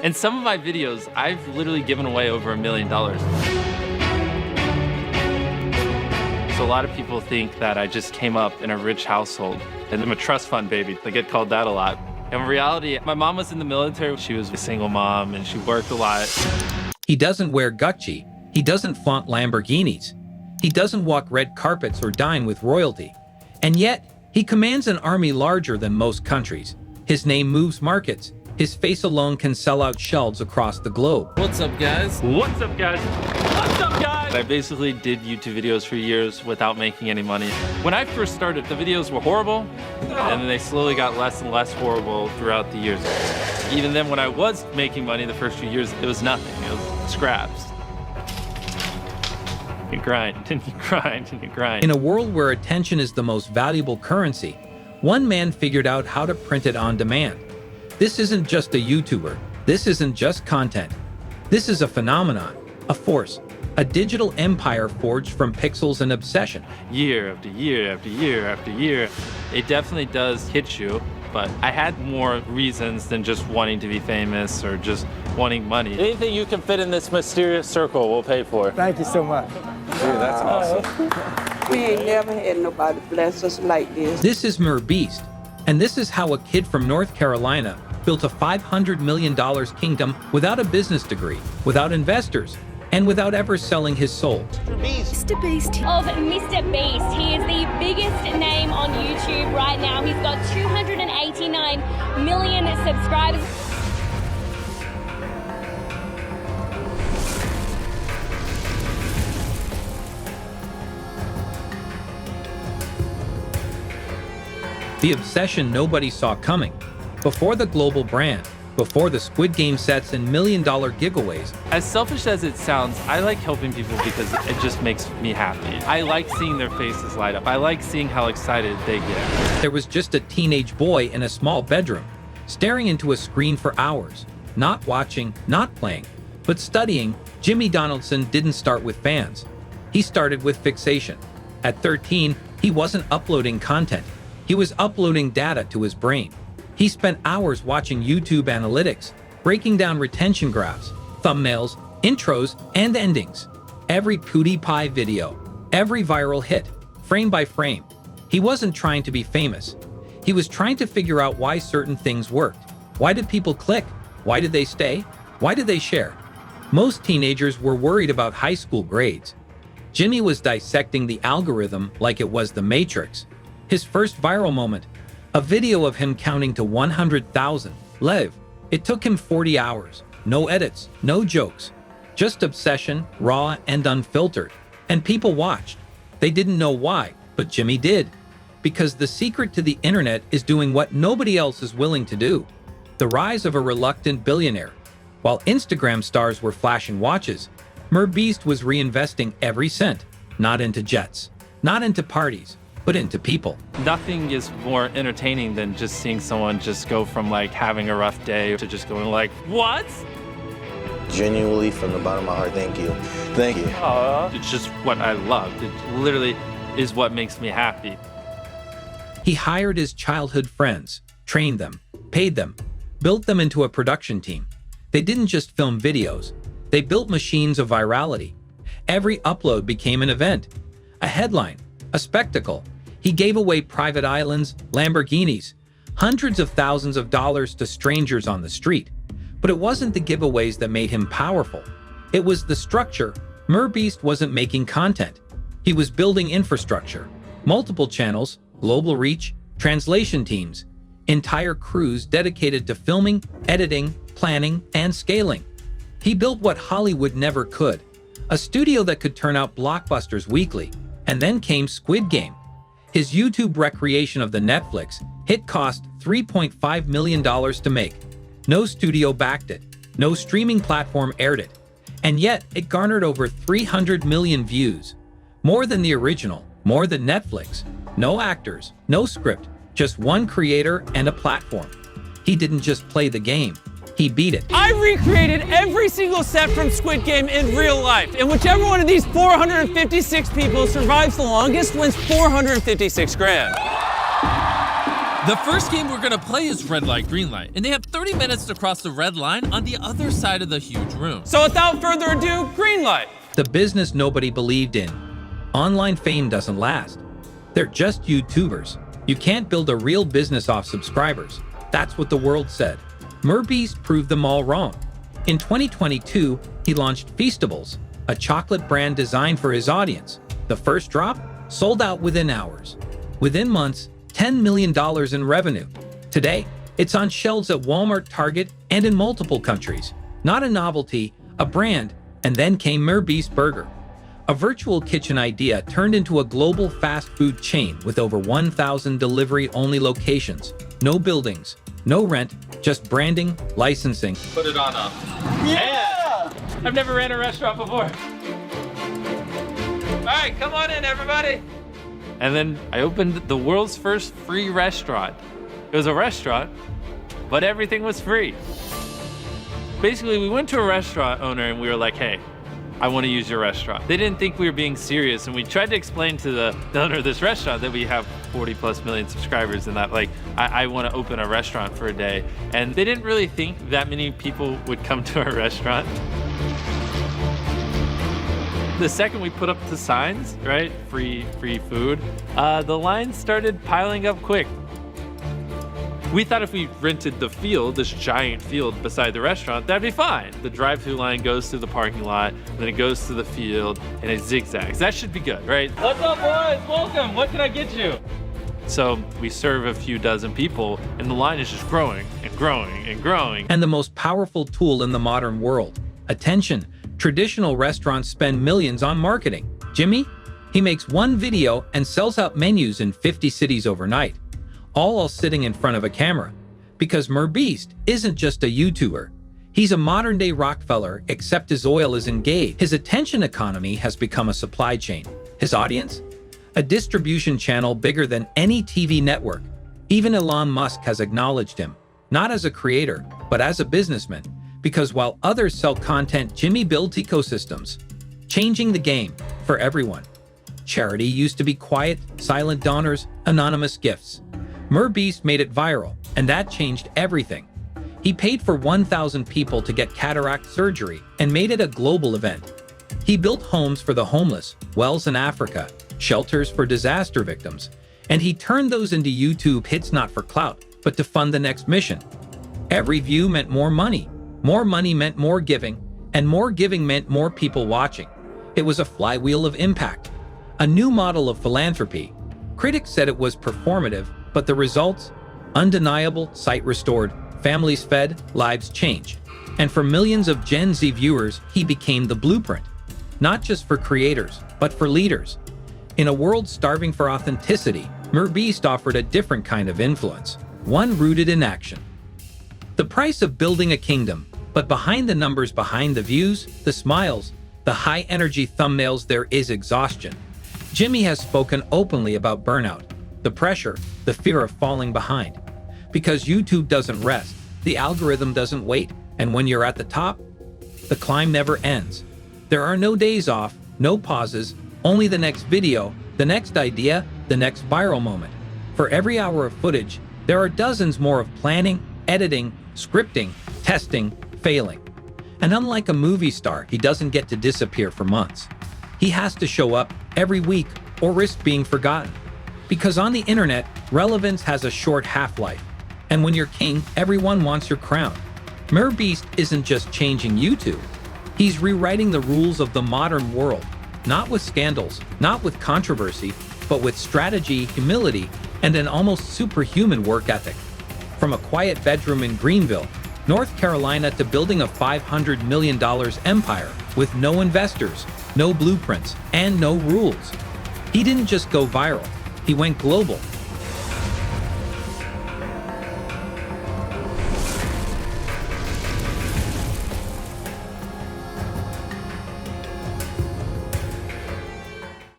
In some of my videos, I've literally given away over $1 million. So a lot of people think that I just came up in a rich household and I'm a trust fund baby. I get called that a lot. In reality, my mom was in the military. She was a single mom and she worked a lot. He doesn't wear Gucci. He doesn't flaunt Lamborghinis. He doesn't walk red carpets or dine with royalty. And yet, he commands an army larger than most countries. His name moves markets. His face alone can sell out shelves across the globe. What's up, guys? What's up, guys? What's up, guys? I basically did YouTube videos for years without making any money. When I first started, the videos were horrible, and then they slowly got less and less horrible throughout the years. Even then, when I was making money the first few years, it was nothing. It was scraps. You grind, and you grind, and you grind. In a world where attention is the most valuable currency, one man figured out how to print it on demand. This isn't just a YouTuber. This isn't just content. This is a phenomenon, a force, a digital empire forged from pixels and obsession. Year after year after year after year, it definitely does hit you, but I had more reasons than just wanting to be famous or just wanting money. Anything you can fit in this mysterious circle, we'll pay for. Thank you so much. Dude, that's awesome. We ain't never had nobody bless us like this. This is MrBeast, and this is how a kid from North Carolina built a $500 million kingdom without a business degree, without investors, and without ever selling his soul. MrBeast of MrBeast. He is the biggest name on YouTube right now. He's got 289 million subscribers. The obsession nobody saw coming. Before the global brand, before the Squid Game sets and million-dollar giveaways. As selfish as it sounds, I like helping people because it just makes me happy. I like seeing their faces light up. I like seeing how excited they get. There was just a teenage boy in a small bedroom, staring into a screen for hours, not watching, not playing, but studying. Jimmy Donaldson didn't start with fans. He started with fixation. At 13, he wasn't uploading content. He was uploading data to his brain. He spent hours watching YouTube analytics, breaking down retention graphs, thumbnails, intros, and endings. Every PewDiePie video, every viral hit, frame by frame. He wasn't trying to be famous. He was trying to figure out why certain things worked. Why did people click? Why did they stay? Why did they share? Most teenagers were worried about high school grades. Jimmy was dissecting the algorithm like it was the Matrix. His first viral moment, a video of him counting to 100,000 live. It took him 40 hours. No edits, no jokes. Just obsession, raw and unfiltered. And people watched. They didn't know why, but Jimmy did. Because the secret to the internet is doing what nobody else is willing to do. The rise of a reluctant billionaire. While Instagram stars were flashing watches, MrBeast was reinvesting every cent. Not into jets, not into parties, but into people. Nothing is more entertaining than just seeing someone just go from like having a rough day to just going like, what? Genuinely, from the bottom of my heart, thank you. Thank you. It's just what I loved. It literally is what makes me happy. He hired his childhood friends, trained them, paid them, built them into a production team. They didn't just film videos. They built machines of virality. Every upload became an event, a headline, a spectacle. He gave away private islands, Lamborghinis, hundreds of thousands of dollars to strangers on the street. But it wasn't the giveaways that made him powerful. It was the structure. MrBeast wasn't making content. He was building infrastructure, multiple channels, global reach, translation teams, entire crews dedicated to filming, editing, planning, and scaling. He built what Hollywood never could, a studio that could turn out blockbusters weekly. And then came Squid Game. His YouTube recreation of the Netflix hit cost $3.5 million to make. No studio backed it. No streaming platform aired it. And yet, it garnered over 300 million views. More than the original, more than Netflix. No actors, no script, just one creator and a platform. He didn't just play the game. He beat it. I recreated every single set from Squid Game in real life, and whichever one of these 456 people survives the longest wins 456 grand. The first game we're gonna play is red light, green light, and they have 30 minutes to cross the red line on the other side of the huge room. So without further ado, green light. The business nobody believed in. Online fame doesn't last. They're just YouTubers. You can't build a real business off subscribers. That's what the world said. MrBeast proved them all wrong. In 2022, he launched Feastables, a chocolate brand designed for his audience. The first drop sold out within hours. Within months, $10 million in revenue. Today, it's on shelves at Walmart, Target, and in multiple countries. Not a novelty, a brand, and then came MrBeast Burger. A virtual kitchen idea turned into a global fast food chain with over 1,000 delivery-only locations. No buildings, no rent, just branding, licensing. Put it on up. Yeah! I've never ran a restaurant before. All right, come on in, everybody. And then I opened the world's first free restaurant. It was a restaurant, but everything was free. Basically, we went to a restaurant owner and we were like, hey, I want to use your restaurant. They didn't think we were being serious, and we tried to explain to the owner of this restaurant that we have 40+ million subscribers and that like, I want to open a restaurant for a day. And they didn't really think that many people would come to our restaurant. The second we put up the signs, right, free food, the lines started piling up quick. We thought if we rented the field, this giant field beside the restaurant, that'd be fine. The drive-through line goes through the parking lot, then it goes to the field, and it zigzags. That should be good, right? What's up, boys? Welcome. What can I get you? So we serve a few dozen people, and the line is just growing and growing and growing. And the most powerful tool in the modern world, attention. Traditional restaurants spend millions on marketing. Jimmy, he makes one video and sells out menus in 50 cities overnight, all while sitting in front of a camera. Because MrBeast isn't just a YouTuber. He's a modern-day Rockefeller, except his oil is engaged. His attention economy has become a supply chain. His audience? A distribution channel bigger than any TV network. Even Elon Musk has acknowledged him, not as a creator, but as a businessman. Because while others sell content, Jimmy builds ecosystems, changing the game for everyone. Charity used to be quiet, silent donors, anonymous gifts. MrBeast made it viral, and that changed everything. He paid for 1,000 people to get cataract surgery and made it a global event. He built homes for the homeless, wells in Africa, shelters for disaster victims, and he turned those into YouTube hits not for clout, but to fund the next mission. Every view meant more money. More money meant more giving, and more giving meant more people watching. It was a flywheel of impact, a new model of philanthropy. Critics said it was performative, but the results? Undeniable, sight restored, families fed, lives changed. And for millions of Gen Z viewers, he became the blueprint. Not just for creators, but for leaders. In a world starving for authenticity, MrBeast offered a different kind of influence, one rooted in action. The price of building a kingdom, but behind the numbers, behind the views, the smiles, the high-energy thumbnails, there is exhaustion. Jimmy has spoken openly about burnout, the pressure, the fear of falling behind. Because YouTube doesn't rest, the algorithm doesn't wait, and when you're at the top, the climb never ends. There are no days off, no pauses, only the next video, the next idea, the next viral moment. For every hour of footage, there are dozens more of planning, editing, scripting, testing, failing. And unlike a movie star, he doesn't get to disappear for months. He has to show up every week or risk being forgotten. Because on the internet, relevance has a short half-life. And when you're king, everyone wants your crown. MrBeast isn't just changing YouTube. He's rewriting the rules of the modern world. Not with scandals, not with controversy, but with strategy, humility, and an almost superhuman work ethic. From a quiet bedroom in Greenville, North Carolina, to building a $500 million empire with no investors, no blueprints, and no rules. He didn't just go viral, he went global.